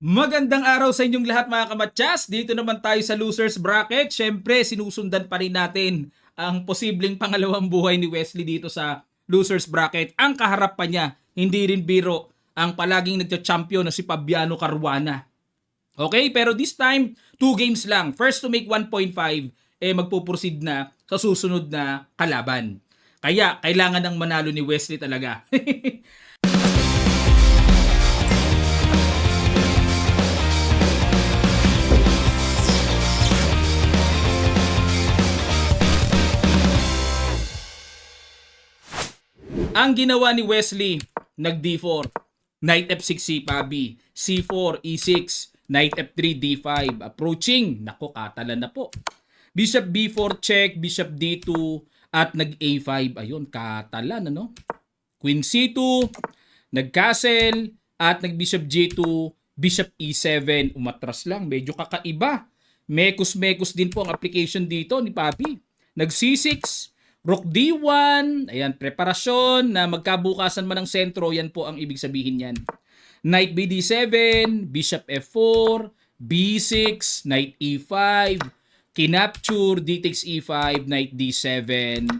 Magandang araw sa inyong lahat mga kamatyas. Dito naman tayo sa Losers Bracket. Siyempre, sinusundan pa rin natin ang posibleng pangalawang buhay ni Wesley dito sa Losers Bracket. Ang kaharap pa niya, hindi rin biro, ang palaging nagcha-champion na si Fabiano Caruana. Okay, pero this time, 2 games lang. First to make 1.5, magpuproceed na sa susunod na kalaban. Kaya, kailangan ng manalo ni Wesley talaga. Ang ginawa ni Wesley, nag-D4, Knight F6 si Pabi, C4, E6, Knight F3, D5, approaching, nako katalan na po. Bishop B4 check, Bishop D2, at nag-A5, ayun, katalan, ano? Queen C2, nag-castle, at nag-Bishop G2, Bishop E7, umatras lang, medyo kakaiba. Mekos-mekos din po ang application dito ni Papi. Nag-C6, Rook D1, ayan, preparasyon na magkabukasan man ng sentro, yan po ang ibig sabihin yan. Knight BD7, Bishop F4, B6, Knight E5, kinapture, D takes E5, Knight D7,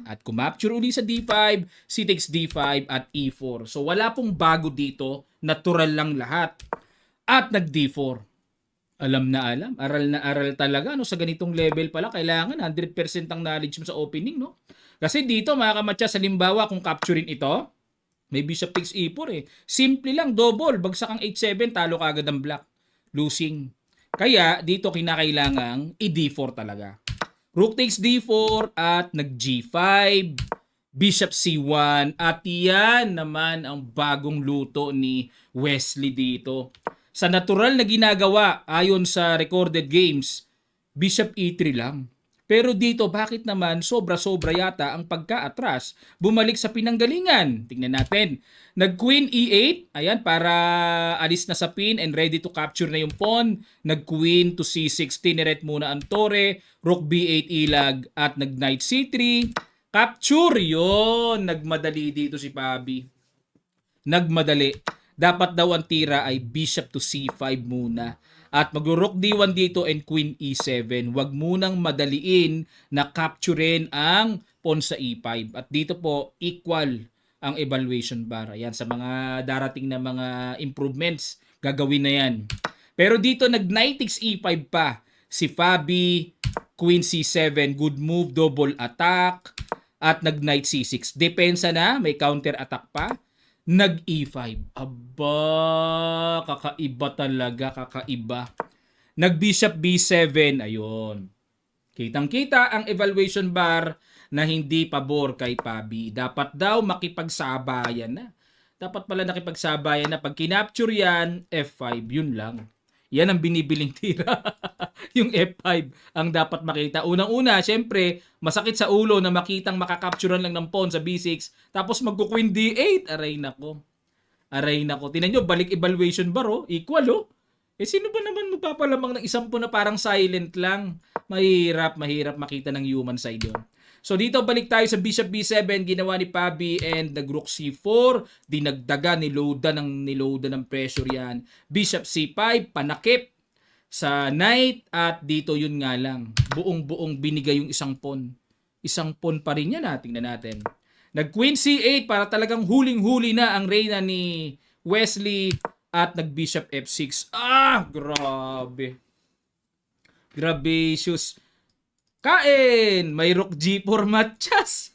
at kumapture uli sa D5, C takes D5, at E4. So wala pong bago dito, natural lang lahat. At nag-D4. Alam na alam, aral na aral talaga, no? Sa ganitong level pala, kailangan 100% ang knowledge mo sa opening, no? Kasi dito, mga kamatya, halimbawa, kung capturein ito, may Bishop takes E4 eh. Simple lang, double, bagsak ang H7, talo kagad ang black. Losing. Kaya, dito kinakailangang i-D4 talaga. Rook takes D4 at nag-G5. Bishop C1. At yan naman ang bagong luto ni Wesley dito. Sa natural na ginagawa, ayon sa recorded games, Bishop E3 lang. Pero dito, bakit naman sobra-sobra yata ang pagka-atras? Bumalik sa pinanggalingan. Tingnan natin. Nag-Queen E8. Ayan, para alis na sa pin and ready to capture na yung pawn. Nag-Queen to C6. Tineret muna ang tore. Rook B8 ilag. At nag-Knight C3. Capture yon. Nagmadali dito si Pabi. Nagmadali. Dapat daw ang tira ay Bishop to C5 muna. At mag-Rook D1 dito and Queen E7. Huwag munang madaliin na capturein ang pawn sa E5. At dito po, equal ang evaluation bar. Ayan, sa mga darating na mga improvements, gagawin na yan. Pero dito, nag-Knight takes E5 pa. Si Fabi, Queen C7, good move, double attack. At nag-Knight C6. Depensa na, may counter attack pa. Nag-E5. Aba, kakaiba talaga, kakaiba. Nag-Bishop B7, ayun. Kitang-kita ang evaluation bar na hindi pabor kay Pabi. Dapat daw makipagsabayan na. Dapat pala nakipagsabayan na. Pag kinapture yan, F5, yun lang. Yan ang binibiling tira. Yung F5 ang dapat makita. Unang-una, syempre, masakit sa ulo na makitang makakapturean lang ng pawn sa B6 tapos magku-Queen D8. Aray nako. Aray nako. Tingnan nyo, balik evaluation bar, oh. Equal, oh. Eh, sino ba naman magpapalamang ng isang pawn na parang silent lang? Mahirap makita ng human side yun. So dito balik tayo sa Bishop B7, ginawa ni Pabi and nag-Rook C4, dinagdaga, niloada ng pressure yan. Bishop C5, panakip sa Knight at dito yun nga lang, buong-buong binigay yung isang pawn. Isang pawn pa rin yan, tingnan natin. Nag-Queen C8 para talagang huling-huli na ang reyna ni Wesley at nag-Bishop F6. Ah, grabe. Gracious. Kain! May Rook G4 matchas.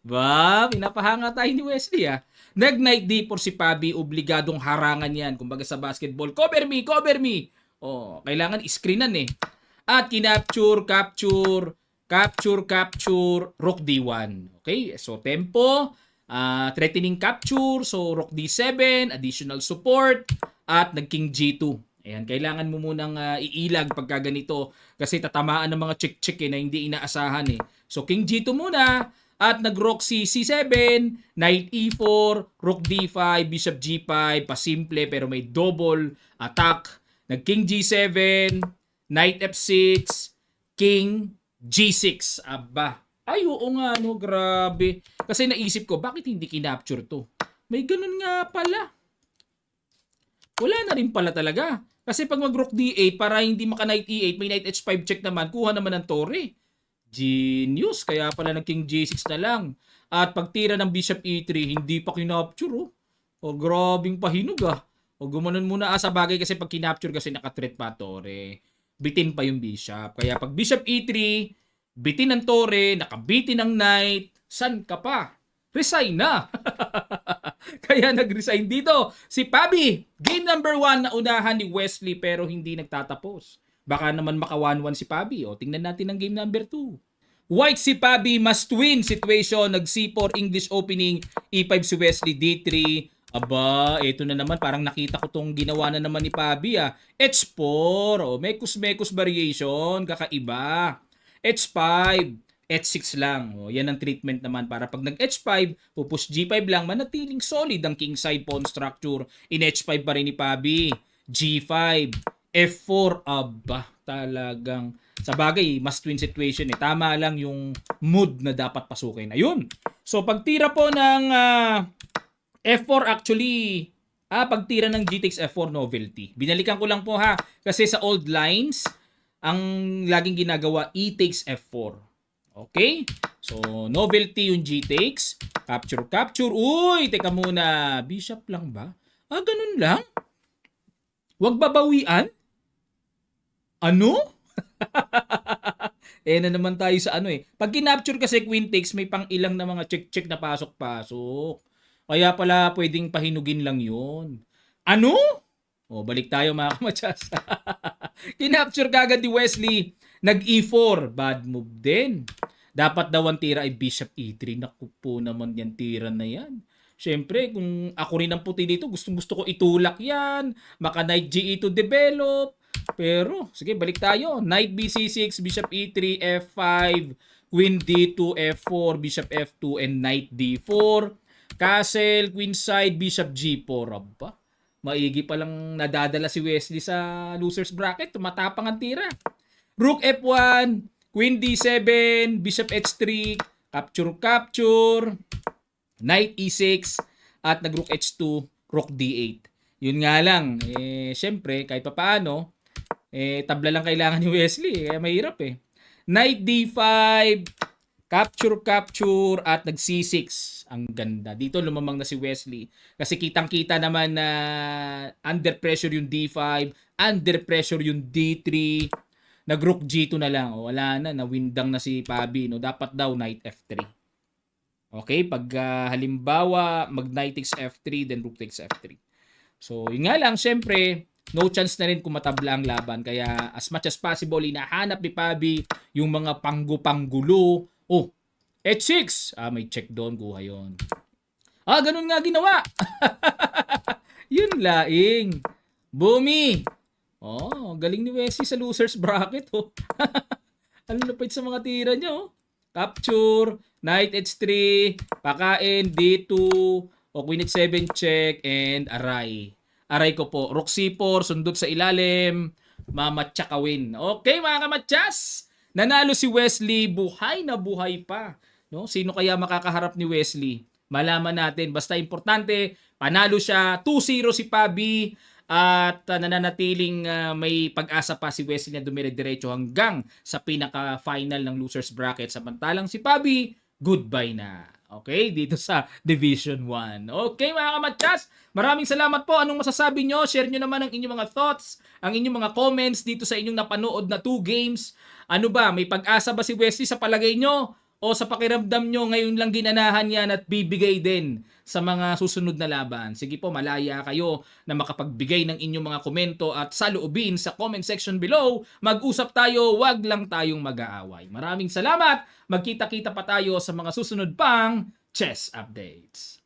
Ba, pinapahanga tayo ni Wesley ah. Nag-Knight D4 si Pabi, obligadong harangan yan. Kumbaga sa basketball, cover me, cover me. Oh, kailangan screenan eh. At kinapture, capture, Rook D1. Okay, so tempo, threatening capture, so Rook D7, additional support, at nag-King G2. Ayan, kailangan mo munang iilag pagka ganito kasi tatamaan ng mga chick-chick na hindi inaasahan eh. So King G2 muna at nag-Rook C7, Knight E4, Rook D5, Bishop G5, pasimple pero may double attack. Nag-King G7, Knight F6, King G6. Aba. Ay, oo nga, no, grabe. Kasi naisip ko, bakit hindi kinapture to? May ganun nga pala. wala na rin pala talaga. Kasi pag mag-rook D8, para hindi maka-knight E8, may knight H5 check naman, kuha naman ng tore. Genius, kaya pala nag-king G6 na lang. At pagtira ng bishop E3, hindi pa kinapture, oh. O, grabing pahinog, ah. O, gumanon muna, sa bagay kasi pag kinapture kasi naka-threat pa tore. Bitin pa yung bishop. Kaya pag bishop E3, bitin ng tore, nakabitin ng knight, san ka pa? Resign na. Kaya nag-resign dito si Pabi. Game number 1 na unahan ni Wesley pero hindi nagtatapos. Baka naman maka 1-1 si Pabi. O, tingnan natin ang game number 2. White si Pabi, must win situation. Nag C4 English opening. E5 si Wesley, D3. Aba, ito na naman. Parang nakita ko tong ginawa na naman ni Pabi, ah. H4. O, mekus-mekus variation. Kakaiba. H5. H6 lang. O, yan ang treatment naman para pag nag-H5, pupush G5 lang, manatiling solid ang king side pawn structure. In H5 pa rin ni Pabi. G5. F4. Aba, talagang sa bagay, must win situation eh. Tama lang yung mood na dapat pasukin. Ayun. So, pagtira po ng F4 actually, pagtira ng G takes F4 novelty. Binalikan ko lang po ha. Kasi sa old lines, ang laging ginagawa, E takes F4. Okay? So, novelty yung G takes. Capture, capture. Uy, teka muna. Bishop lang ba? Ganun lang? Wag babawian? Ano? Na naman tayo sa ano eh. Pag kinapture kasi queen takes, may pang ilang na mga check-check na pasok-pasok. Kaya pala pwedeng pahinugin lang yun. Ano? Balik tayo mga kamatsas. Kinapture kagad ni Wesley. Nag-E4. Bad move din. Dapat daw ang tira ay bishop E3. Naku po naman yan, tira na yan. Siyempre, kung ako rin ang puti dito, gustong-gusto ko itulak yan. Maka knight GE to develop. Pero, sige, balik tayo. Knight BC6, bishop E3, F5, queen D2, F4, bishop F2, and knight D4. Castle, queen side, bishop G4. Aba, maigi palang nadadala si Wesley sa loser's bracket. Tumatapang ang tira. Rook F1, queen D7, bishop H3, capture, capture, knight E6, at nag-rook H2, rook D8. Yun nga lang, syempre, kahit pa paano, tabla lang kailangan ni Wesley, kaya mahirap eh. Knight D5, capture, capture, at nag C6. Ang ganda. Dito lumamang na si Wesley. Kasi kitang-kita naman na under pressure yung D5, under pressure yung D3, nag-rook G2 na lang. Wala na, nawindang na si Pabi. No? Dapat daw knight F3. Okay, pag halimbawa, mag-knight takes F3, then rook takes F3. So, yun nga lang, syempre, no chance na rin kung matabla ang laban. Kaya, as much as possible, hinahanap ni Pabi yung mga panggu-panggulo. H6. May check doon, kuha yun. Ganun nga ginawa. Yun laing. Bumi. Galing ni Wesley sa loser's bracket, Ano lapit sa mga tira niya, Capture, knight H3, pakain, D2, queen H7 check, and aray. Aray ko po. Rook C4, sundot sa ilalim, mamatsakawin. Okay, mga kamatsas. Nanalo si Wesley, buhay na buhay pa. No? Sino kaya makakaharap ni Wesley? Malaman natin. Basta importante, panalo siya. 2-0 si Pabi. At nananatiling may pag-asa pa si Wesley na dumire-diretso hanggang sa pinaka-final ng loser's bracket. Samantalang si Pabi, goodbye na. Okay, dito sa Division 1. Okay, mga kamatsas, maraming salamat po. Anong masasabi nyo? Share nyo naman ang inyong mga thoughts, ang inyong mga comments dito sa inyong napanood na 2 games. Ano ba, may pag-asa ba si Wesley sa palagay nyo? O sa pakiramdam nyo, ngayon lang ginanahan yan at bibigay din sa mga susunod na laban? Sige po, malaya kayo na makapagbigay ng inyong mga komento at saloobin sa comment section below. Mag-usap tayo, wag lang tayong mag-aaway. Maraming salamat. Magkita-kita pa tayo sa mga susunod pang chess updates.